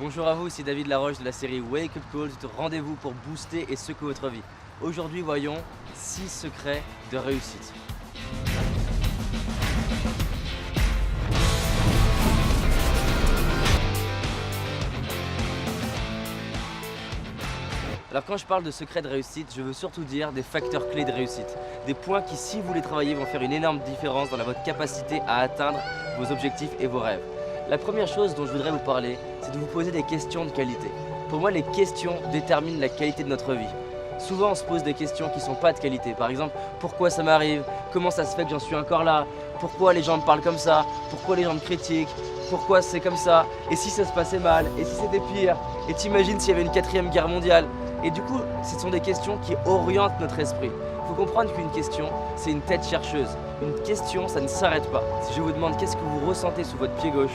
Bonjour à vous, ici David Laroche de la série Wake Up Call, votre rendez-vous pour booster et secouer votre vie. Aujourd'hui, voyons 6 secrets de réussite. Alors quand je parle de secrets de réussite, je veux surtout dire des facteurs clés de réussite. Des points qui, si vous les travaillez, vont faire une énorme différence dans votre capacité à atteindre vos objectifs et vos rêves. La première chose dont je voudrais vous parler, c'est de vous poser des questions de qualité. Pour moi, les questions déterminent la qualité de notre vie. Souvent, on se pose des questions qui ne sont pas de qualité. Par exemple, pourquoi ça m'arrive? Comment ça se fait que j'en suis encore là? Pourquoi les gens me parlent comme ça? Pourquoi les gens me critiquent? Pourquoi c'est comme ça? Et si ça se passait mal? Et si c'était pire? Et t'imagines s'il y avait une 4e guerre mondiale? Et du coup, ce sont des questions qui orientent notre esprit. Il faut comprendre qu'une question, c'est une tête chercheuse. Une question, ça ne s'arrête pas. Si je vous demande qu'est-ce que vous ressentez sous votre pied gauche,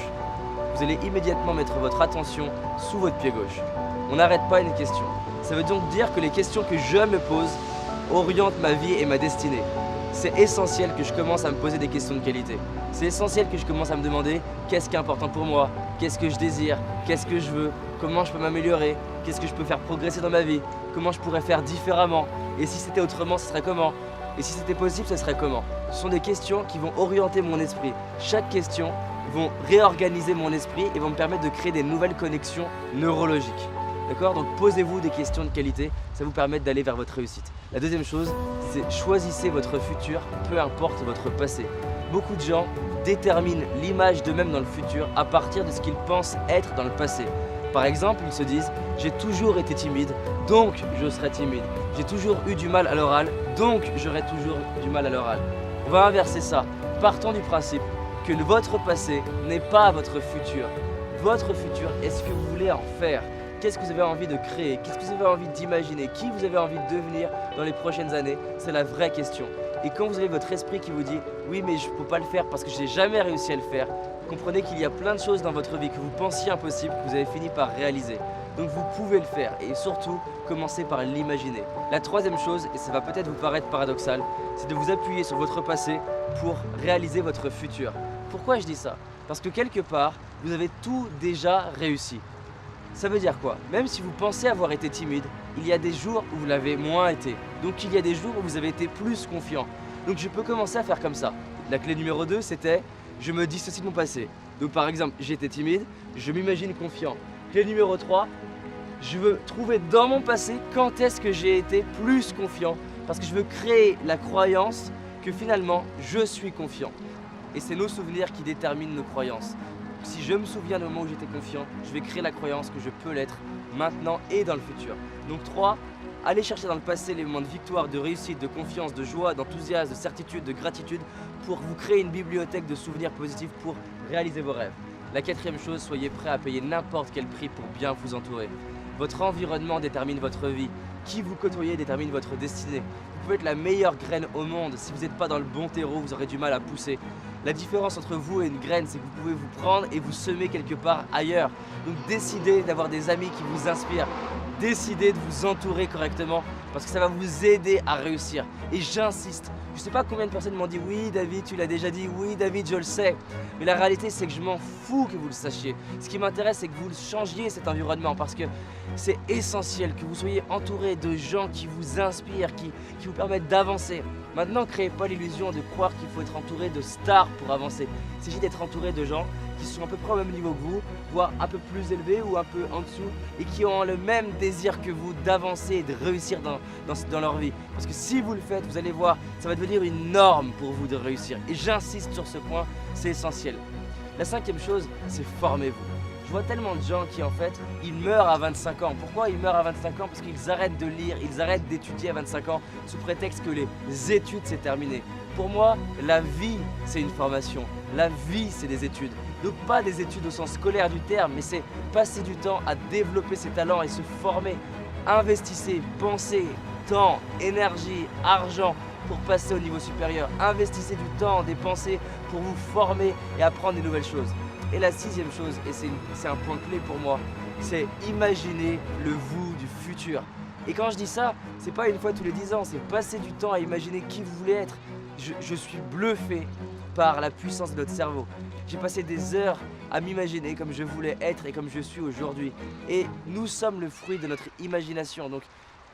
vous allez immédiatement mettre votre attention sous votre pied gauche. On n'arrête pas une question. Ça veut donc dire que les questions que je me pose orientent ma vie et ma destinée. C'est essentiel que je commence à me poser des questions de qualité. C'est essentiel que je commence à me demander qu'est-ce qui est important pour moi, qu'est-ce que je désire, qu'est-ce que je veux, comment je peux m'améliorer, qu'est-ce que je peux faire progresser dans ma vie, comment je pourrais faire différemment, et si c'était autrement, ce serait comment, et si c'était possible, ce serait comment. Ce sont des questions qui vont orienter mon esprit. Chaque question vont réorganiser mon esprit et vont me permettre de créer des nouvelles connexions neurologiques. D'accord? Donc posez-vous des questions de qualité, ça vous permet d'aller vers votre réussite. La deuxième chose, c'est choisissez votre futur, peu importe votre passé. Beaucoup de gens déterminent l'image d'eux-mêmes dans le futur à partir de ce qu'ils pensent être dans le passé. Par exemple, ils se disent « j'ai toujours été timide, donc je serai timide. J'ai toujours eu du mal à l'oral, donc j'aurai toujours du mal à l'oral. » On va inverser ça. Partons du principe que votre passé n'est pas votre futur. Votre futur est ce que vous voulez en faire. Qu'est-ce que vous avez envie de créer? Qu'est-ce que vous avez envie d'imaginer? Qui vous avez envie de devenir dans les prochaines années? C'est la vraie question. Et quand vous avez votre esprit qui vous dit « oui mais je ne peux pas le faire parce que je n'ai jamais réussi à le faire », comprenez qu'il y a plein de choses dans votre vie que vous pensiez impossibles que vous avez fini par réaliser. Donc vous pouvez le faire et surtout commencez par l'imaginer. La troisième chose, et ça va peut-être vous paraître paradoxal, c'est de vous appuyer sur votre passé pour réaliser votre futur. Pourquoi je dis ça? Parce que quelque part, vous avez tout déjà réussi. Ça veut dire quoi? Même si vous pensez avoir été timide, il y a des jours où vous l'avez moins été. Donc il y a des jours où vous avez été plus confiant. Donc je peux commencer à faire comme ça. La clé numéro 2, c'était je me dissocie de mon passé. Donc par exemple, j'étais timide, je m'imagine confiant. Clé numéro 3, je veux trouver dans mon passé quand est-ce que j'ai été plus confiant. Parce que je veux créer la croyance que finalement, je suis confiant. Et c'est nos souvenirs qui déterminent nos croyances. Si je me souviens du moment où j'étais confiant, je vais créer la croyance que je peux l'être maintenant et dans le futur. Donc 3, allez chercher dans le passé les moments de victoire, de réussite, de confiance, de joie, d'enthousiasme, de certitude, de gratitude pour vous créer une bibliothèque de souvenirs positifs pour réaliser vos rêves. La 4e chose, soyez prêt à payer n'importe quel prix pour bien vous entourer. Votre environnement détermine votre vie. Qui vous côtoyez détermine votre destinée. Vous pouvez être la meilleure graine au monde. Si vous n'êtes pas dans le bon terreau, vous aurez du mal à pousser. La différence entre vous et une graine, c'est que vous pouvez vous prendre et vous semer quelque part ailleurs. Donc décidez d'avoir des amis qui vous inspirent. Décidez de vous entourer correctement parce que ça va vous aider à réussir. Et j'insiste, je ne sais pas combien de personnes m'ont dit « oui David, tu l'as déjà dit, oui David, je le sais ». Mais la réalité, c'est que je m'en fous que vous le sachiez. Ce qui m'intéresse, c'est que vous changiez cet environnement parce que c'est essentiel que vous soyez entouré de gens qui vous inspirent, qui vous permettent d'avancer. Maintenant, créez pas l'illusion de croire qu'il faut être entouré de stars pour avancer. Il s'agit d'être entouré de gens qui sont à peu près au même niveau que vous, voire un peu plus élevés ou un peu en dessous, et qui ont le même désir que vous d'avancer et de réussir dans leur vie. Parce que si vous le faites, vous allez voir, ça va devenir une norme pour vous de réussir. Et j'insiste sur ce point, c'est essentiel. La 5e chose, c'est formez-vous. Je vois tellement de gens qui en fait, ils meurent à 25 ans. Pourquoi ils meurent à 25 ans? Parce qu'ils arrêtent de lire, ils arrêtent d'étudier à 25 ans sous prétexte que les études c'est terminé. Pour moi, la vie c'est une formation, la vie c'est des études. Donc pas des études au sens scolaire du terme, mais c'est passer du temps à développer ses talents et se former. Investissez, pensez, temps, énergie, argent pour passer au niveau supérieur. Investissez du temps, des pensées pour vous former et apprendre des nouvelles choses. Et la 6e chose, et c'est un point clé pour moi, c'est imaginer le vous du futur. Et quand je dis ça, c'est pas une fois tous les 10 ans, c'est passer du temps à imaginer qui vous voulez être. Je suis bluffé par la puissance de notre cerveau. J'ai passé des heures à m'imaginer comme je voulais être et comme je suis aujourd'hui. Et nous sommes le fruit de notre imagination. Donc,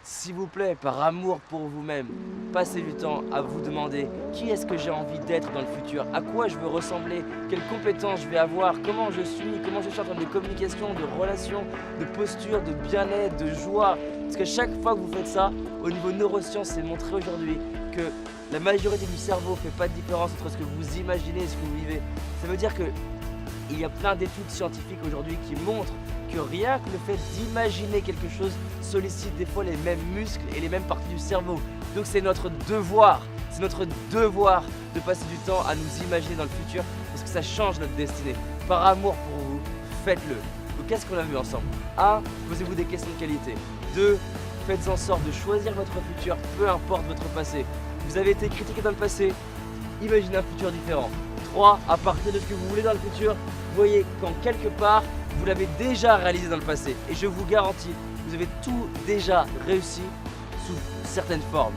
s'il vous plaît, par amour pour vous-même, passez du temps à vous demander qui est-ce que j'ai envie d'être dans le futur, à quoi je veux ressembler, quelles compétences je vais avoir, comment je suis en termes de communication, de relations, de posture, de bien-être, de joie. Parce que chaque fois que vous faites ça, au niveau neurosciences, c'est montré aujourd'hui que la majorité du cerveau ne fait pas de différence entre ce que vous imaginez et ce que vous vivez. Ça veut dire qu'il y a plein d'études scientifiques aujourd'hui qui montrent que rien que le fait d'imaginer quelque chose sollicite des fois les mêmes muscles et les mêmes parties du cerveau. Donc c'est notre devoir de passer du temps à nous imaginer dans le futur parce que ça change notre destinée. Par amour pour vous, faites-le. Donc qu'est-ce qu'on a vu ensemble? 1. Posez-vous des questions de qualité. 2. Faites en sorte de choisir votre futur, peu importe votre passé. Vous avez été critiqué dans le passé, imaginez un futur différent. 3. À partir de ce que vous voulez dans le futur, voyez qu'en quelque part, vous l'avez déjà réalisé dans le passé. Et je vous garantis, vous avez tout déjà réussi sous certaines formes.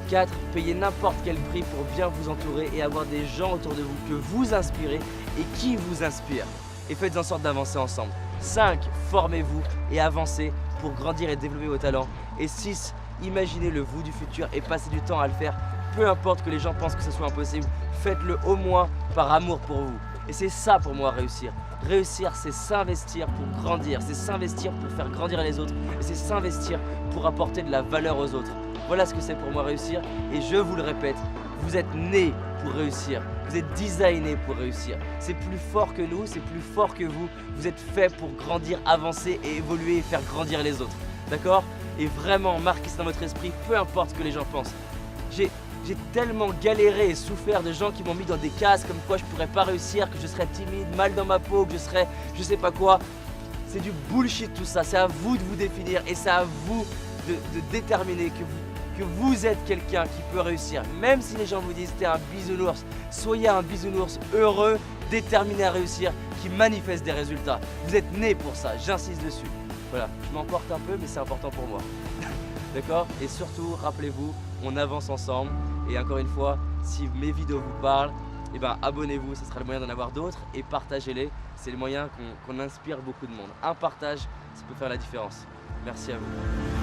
4. Payez n'importe quel prix pour bien vous entourer et avoir des gens autour de vous que vous inspirez et qui vous inspirent. Et faites en sorte d'avancer ensemble. 5. Formez-vous et avancez pour grandir et développer vos talents. Et 6. Imaginez le vous du futur et passez du temps à le faire. Peu importe que les gens pensent que ce soit impossible, faites-le au moins par amour pour vous. Et c'est ça pour moi réussir. Réussir, c'est s'investir pour grandir, c'est s'investir pour faire grandir les autres et c'est s'investir pour apporter de la valeur aux autres. Voilà ce que c'est pour moi réussir et je vous le répète, vous êtes né pour réussir, vous êtes designé pour réussir. C'est plus fort que nous, c'est plus fort que vous. Vous êtes fait pour grandir, avancer et évoluer et faire grandir les autres. D'accord? Et vraiment, marquez ça dans votre esprit, peu importe ce que les gens pensent. J'ai tellement galéré et souffert de gens qui m'ont mis dans des cases comme quoi je pourrais pas réussir, que je serais timide, mal dans ma peau, que je serais je sais pas quoi. C'est du bullshit tout ça, c'est à vous de vous définir et c'est à vous de déterminer que vous êtes quelqu'un qui peut réussir. Même si les gens vous disent t'es un bisounours, soyez un bisounours heureux, déterminé à réussir, qui manifeste des résultats. Vous êtes né pour ça, j'insiste dessus. Voilà, je m'emporte un peu mais c'est important pour moi. D'accord? Et surtout, rappelez-vous, on avance ensemble. Et encore une fois, si mes vidéos vous parlent, eh ben, abonnez-vous, ce sera le moyen d'en avoir d'autres. Et partagez-les, c'est le moyen qu'on inspire beaucoup de monde. Un partage, ça peut faire la différence. Merci à vous.